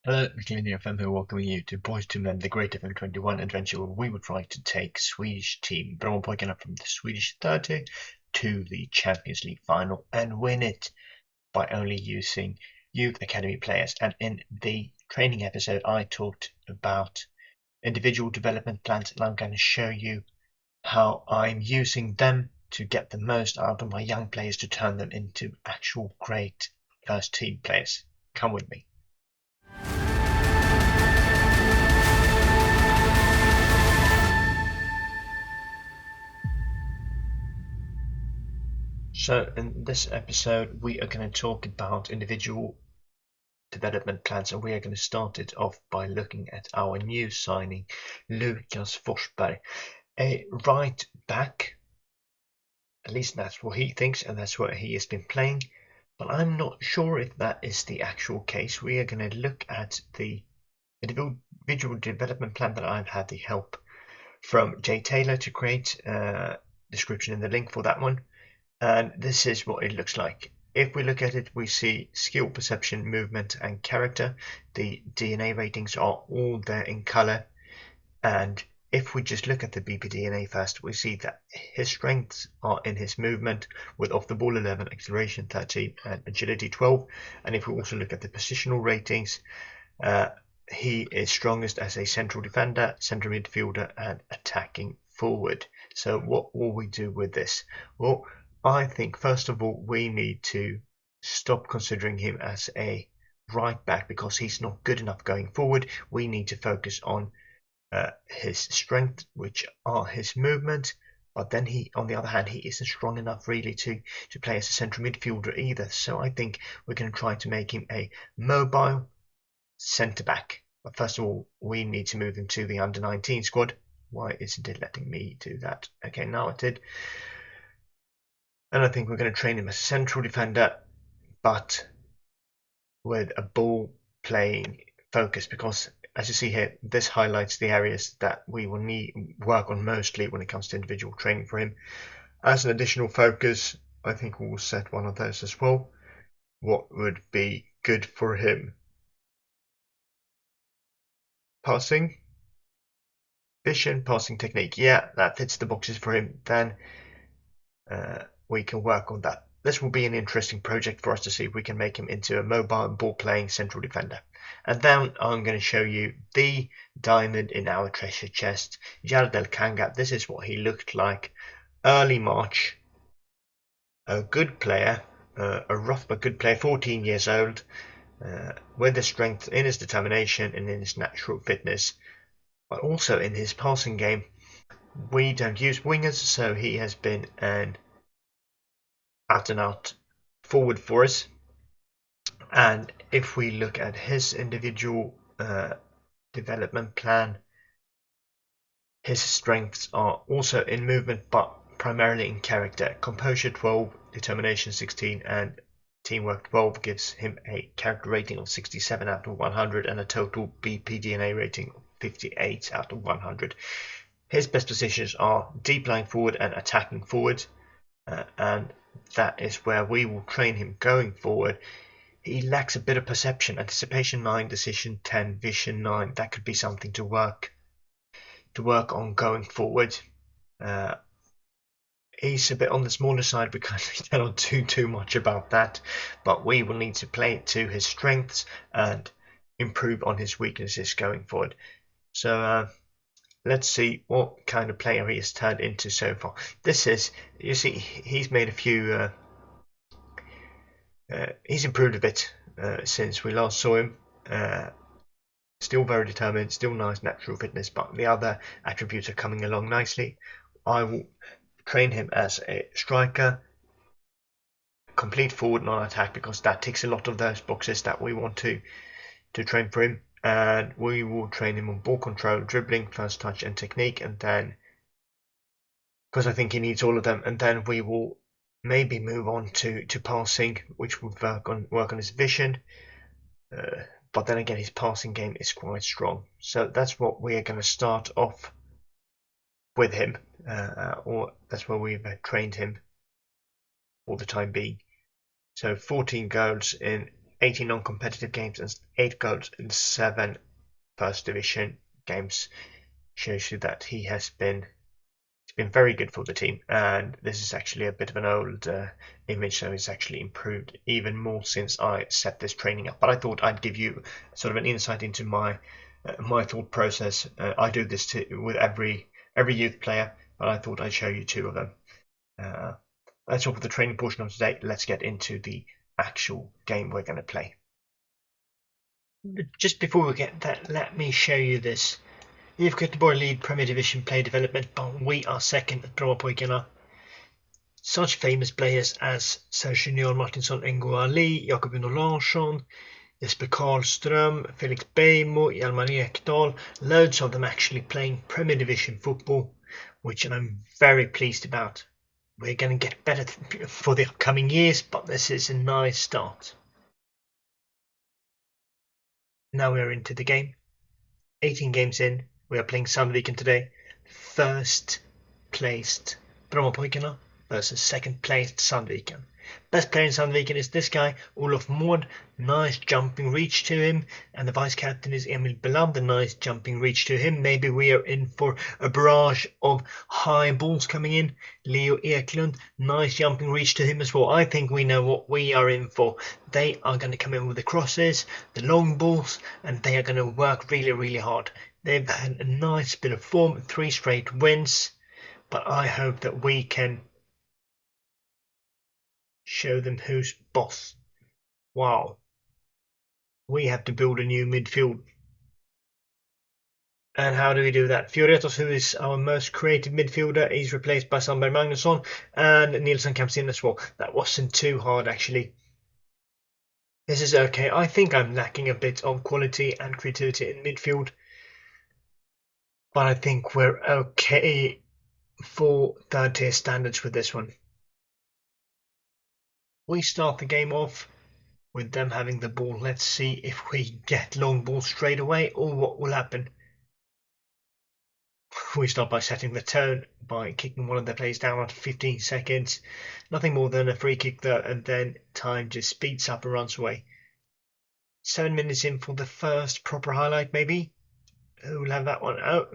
Hello, McLean here, FM here, welcoming you to Boys to Men, the Great FM21 adventure where we would try to take Swedish team Brommapojkarna from the Swedish 30 to the Champions League final and win it by only using youth academy players. And in the training episode, I talked about individual development plans, and I'm going to show you how I'm using them to get the most out of my young players to turn them into actual great first team players. Come with me. So in this episode, we are going to talk about individual development plans, and we are going to start it off by looking at our new signing, Lukas Forsberg, a right back. At least that's what he thinks, and that's what he has been playing. But I'm not sure if that is the actual case. We are going to look at the individual development plan that I've had the help from Jay Taylor to create. Description in the link for that one. And this is what it looks like. If we look at it, we see skill, perception, movement, and character. The DNA ratings are all there in color. And if we just look at the BPDNA first, we see that his strengths are in his movement with off the ball 11, acceleration 13, and agility 12. And if we also look at the positional ratings, he is strongest as a central defender, central midfielder, and attacking forward. So what will we do with this? Well, I think first of all we need to stop considering him as a right back because he's not good enough going forward. We need to focus on his strength, which are his movement. But then he, on the other hand, he isn't strong enough really to play as a central midfielder either. So I think we're going to try to make him a mobile centre back. But first of all, we need to move him to the under 19 squad. Why isn't it letting me do that? Okay, now it did. And I think we're going to train him as a central defender, but with a ball playing focus, because as you see here, this highlights the areas that we will need work on mostly when it comes to individual training for him. As an additional focus, I think we'll set one of those as well. What would be good for him? Passing, vision, passing technique. Yeah, that fits the boxes for him. Then we can work on that. This will be an interesting project for us to see if we can make him into a mobile ball-playing central defender. And then I'm going to show you the diamond in our treasure chest, Jardel Kanga. This is what he looked like early March. A good player, a rough but good player, 14 years old, with the strength in his determination and in his natural fitness, but also in his passing game. We don't use wingers, so he has been an out and out forward for us. And if we look at his individual development plan, his strengths are also in movement but primarily in character. Composure 12, determination 16, and teamwork 12 gives him a character rating of 67 out of 100 and a total BPDNA rating of 58 out of 100. His best positions are deep lying forward and attacking forward, and that is where we will train him going forward. He lacks a bit of perception, anticipation 9, decision 10, vision 9. That could be something to work on going forward. He's a bit on the smaller side because we cannot do too much about that, but we will need to play it to his strengths and improve on his weaknesses going forward. So let's see what kind of player he has turned into so far. This is, you see, he's made a few, he's improved a bit since we last saw him. Still very determined, still nice natural fitness, but the other attributes are coming along nicely. I will train him as a striker, complete forward non-attack, because that ticks a lot of those boxes that we want to train for him. And we will train him on ball control, dribbling, first touch, and technique. And then, because I think he needs all of them, and then we will maybe move on to passing, which will work on his vision. But then again, his passing game is quite strong. So that's what we are going to start off with him, or that's where we've trained him for the time being. So 14 goals in 18 non-competitive games and 8 goals in 7 first division games. Shows you that he's been very good for the team, and this is actually a bit of an old image, so it's actually improved even more since I set this training up. But I thought I'd give you sort of an insight into my thought process. I do this with every youth player, but I thought I'd show you 2 of them. That's all for the training portion of today. Let's get into the actual game we're going to play. Just before we get that, let me show you this. IF Göteborg lead Premier Division player development, but we are second at Brommapojkarna. Such famous players as Sergio Martinsson, Ngo Ali, Jakob Larsson, Jesper Karlström, Felix Beijmo, Hjalmar Ekdal, loads of them actually playing Premier Division football, which I'm very pleased about. We're going to get better for the upcoming years, but this is a nice start. Now we are into the game. 18 games in. We are playing Sandviken today. First placed Brommapojkarna versus second placed Sandviken. Best player in Sandviken is this guy, Olof Mård. Nice jumping reach to him. And the vice captain is Emil Belander. Nice jumping reach to him. Maybe we are in for a barrage of high balls coming in. Leo Eklund. Nice jumping reach to him as well. I think we know what we are in for. They are going to come in with the crosses, the long balls, and they are going to work really, really hard. They've had a nice bit of form, 3 straight wins. But I hope that we can show them who's boss. Wow. We have to build a new midfield. And how do we do that? Fioretos, who is our most creative midfielder, is replaced by Sandberg Magnusson, and Nilsson comes in as well. That wasn't too hard, actually. This is okay. I think I'm lacking a bit of quality and creativity in midfield, but I think we're okay for third tier standards with this one. We start the game off with them having the ball. Let's see if we get long ball straight away or what will happen. We start by setting the tone by kicking one of their players down after 15 seconds. Nothing more than a free kick there, and then time just speeds up and runs away. 7 minutes in for the first proper highlight, maybe. Who will have that one? Oh,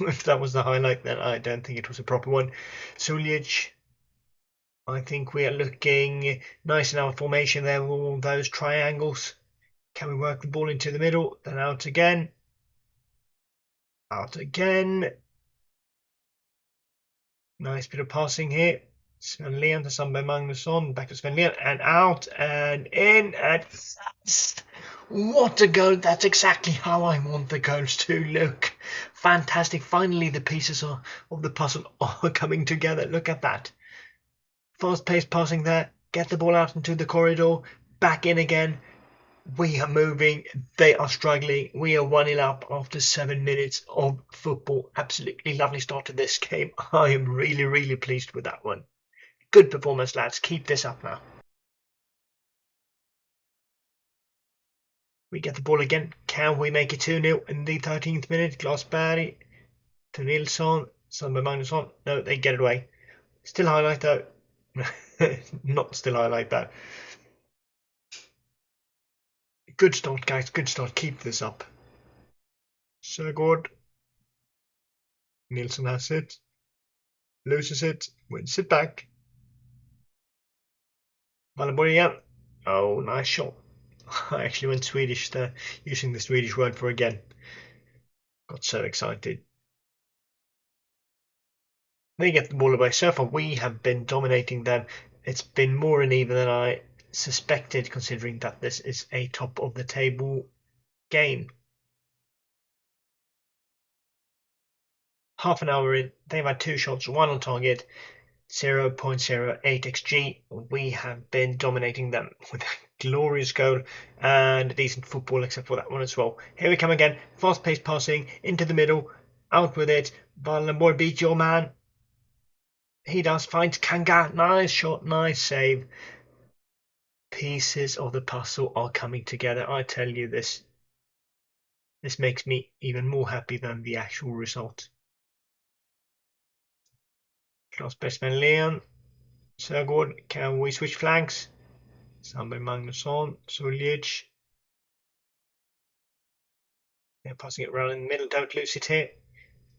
if that was the highlight, then I don't think it was a proper one. Suljic. I think we are looking nice in our formation there with all those triangles. Can we work the ball into the middle? Then out again. Out again. Nice bit of passing here. Sven Leon to Sandberg Magnusson. Back to Sven Leon. And out and in. And what a goal. That's exactly how I want the goals to look. Fantastic. Finally, the pieces of the puzzle are coming together. Look at that. Fast-paced passing there. Get the ball out into the corridor. Back in again. We are moving. They are struggling. We are 1-0 up after 7 minutes of football. Absolutely lovely start to this game. I am really, really pleased with that one. Good performance, lads. Keep this up now. We get the ball again. Can we make it 2-0 in the 13th minute? Glasberg to Nilsson. Sandberg Magnusson. No, they get it away. Still highlight though. Not still highlight though. Good start, guys. Good start. Keep this up. Sögaard. Nilsson has it. Loses it. Wins it back. Wallenborg again. Oh, nice shot. I actually went Swedish there, using the Swedish word for again. Got so excited. They get the ball away. So far, we have been dominating them. It's been more uneven than I suspected, considering that this is a top of the table game. Half an hour in, they've had 2 shots, 1 on target, 0.08 xG. We have been dominating them with a glorious goal and decent football, except for that one as well. Here we come again. Fast-paced passing into the middle. Out with it. Wallenborg beat your man. He does. Finds Kanga. Nice shot. Nice save. Pieces of the puzzle are coming together. I tell you this. This makes me even more happy than the actual result. Class Bestman Leon. Sögaard. Can we switch flanks? Albin Magnusson, Suljic. They're passing it around in the middle, don't lose it here.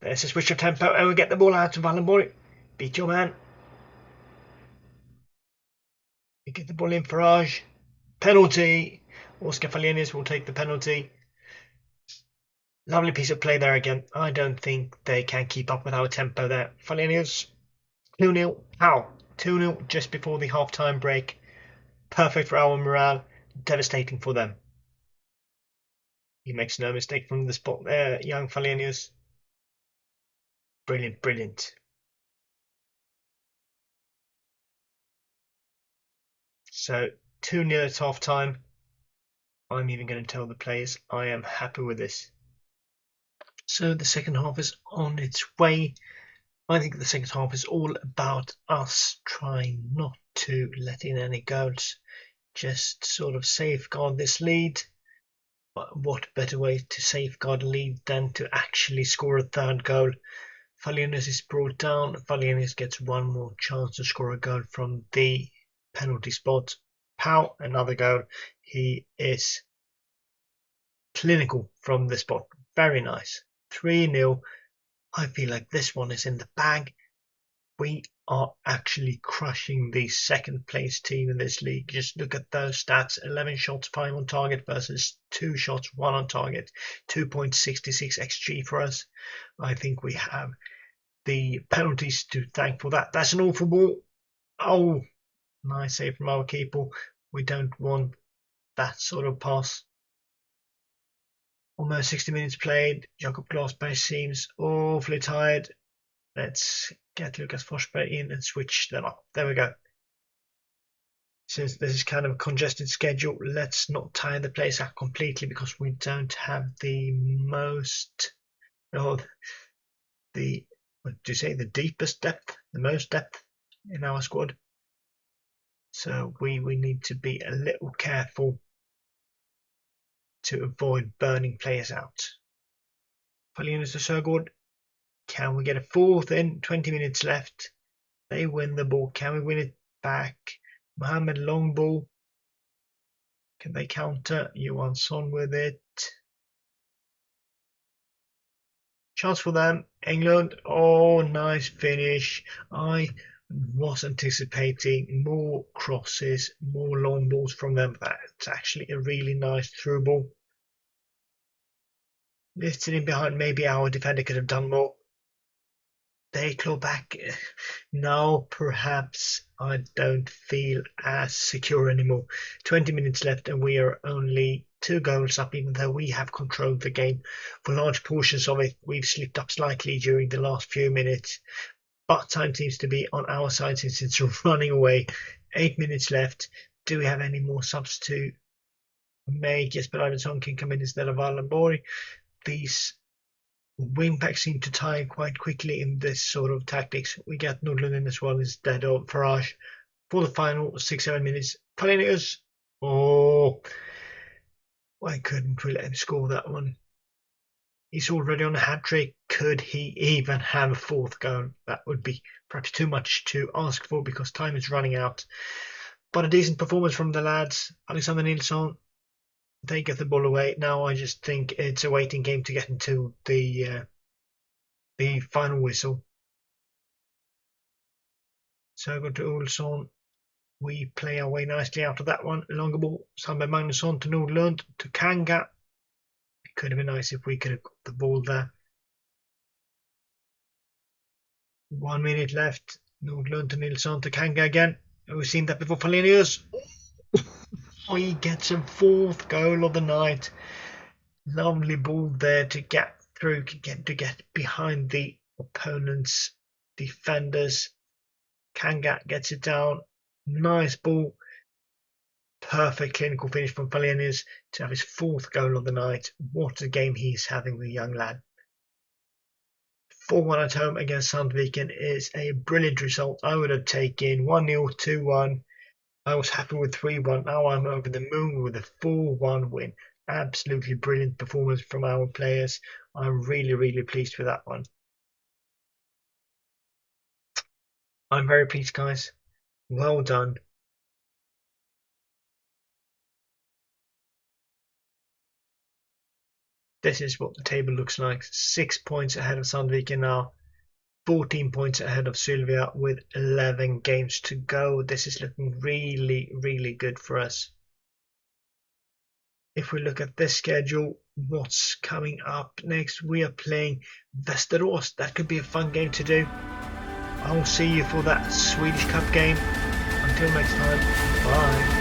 There's a switch of tempo, and we get the ball out to Wallenborg. Beat your man. You get the ball in Farage. Penalty. Oscar Falianis will take the penalty. Lovely piece of play there again. I don't think they can keep up with our tempo there. Falianis, 2-0. How? 2-0 just before the half-time break. Perfect for our morale. Devastating for them. He makes no mistake from the spot there, young Falianis. Brilliant, brilliant. So 2-0 at half time. I'm even going to tell the players I am happy with this. So the second half is on its way. I think the second half is all about us trying not to let in any goals. Just sort of safeguard this lead. But what better way to safeguard a lead than to actually score a third goal? Falianis is brought down. Falianis gets one more chance to score a goal from the penalty spot. Pow, another goal. He is clinical from the spot. Very nice. 3-0. I feel like this one is in the bag. We are actually crushing the second place team in this league. Just look at those stats. 11 shots, 5 on target versus 2 shots, 1 on target. 2.66 XG for us. I think we have the penalties to thank for that. That's an awful ball. Oh, nice save from our keeper. We don't want that sort of pass. Almost 60 minutes played. Jakob Glasberg seems awfully tired. Let's get Lucas Forsberg in and switch them up. There we go. Since this is kind of a congested schedule, let's not tire the place out completely because we don't have the most, or the, what do you say, the deepest depth, the most depth in our squad. So we need to be a little careful to avoid burning players out. Falianis to Sörgård. Can we get a fourth in? 20 minutes left. They win the ball. Can we win it back? Mohamed long ball. Can they counter? Johansson with it. Chance for them. England. Oh, nice finish. I was anticipating more crosses, more long balls from them. That's actually a really nice through ball. Lifted in behind. Maybe our defender could have done more. They claw back. Now perhaps I don't feel as secure anymore. 20 minutes left and we are only 2 goals up, even though we have controlled the game for large portions of it. We've slipped up slightly during the last few minutes, but time seems to be on our side since it's running away. 8 minutes left. Do we have any more subs to make? Jesper Arvidsson can come in instead of Wallenborg. These wingbacks seem to tire quite quickly in this sort of tactics. We get Nordlund in as well instead of Farage for the final 6-7 minutes. Falianis. Oh, why couldn't we let him score that one? He's already on a hat trick. Could he even have a fourth goal? That would be perhaps too much to ask for because time is running out. But a decent performance from the lads. Alexander Nilsson, they get the ball away. Now I just think it's a waiting game to get into the final whistle. So go to Olsson. We play our way nicely out of that one. Longer ball. Sandberg Magnusson to Nordlund to Kanga. It could have been nice if we could have got the ball there. 1 minute left. Nordlund to Nilsson to Kanga again. We've seen that before. Falianis. Oh, he gets a fourth goal of the night. Lovely ball there to get through, to get behind the opponent's defenders. Kanga gets it down. Nice ball. Perfect clinical finish from Falianis to have his fourth goal of the night. What a game he's having, the young lad. 4-1 at home against Sandviken is a brilliant result. I would have taken 1-0, 2-1. I was happy with 3-1. Now I'm over the moon with a 4-1 win. Absolutely brilliant performance from our players. I'm really, really pleased with that one. I'm very pleased, guys. Well done. This is what the table looks like. 6 points ahead of Sandviken now. 14 points ahead of Sylvia with 11 games to go. This is looking really, really good for us. If we look at this schedule, what's coming up next? We are playing Västerås. That could be a fun game to do. I will see you for that Swedish Cup game. Until next time, bye.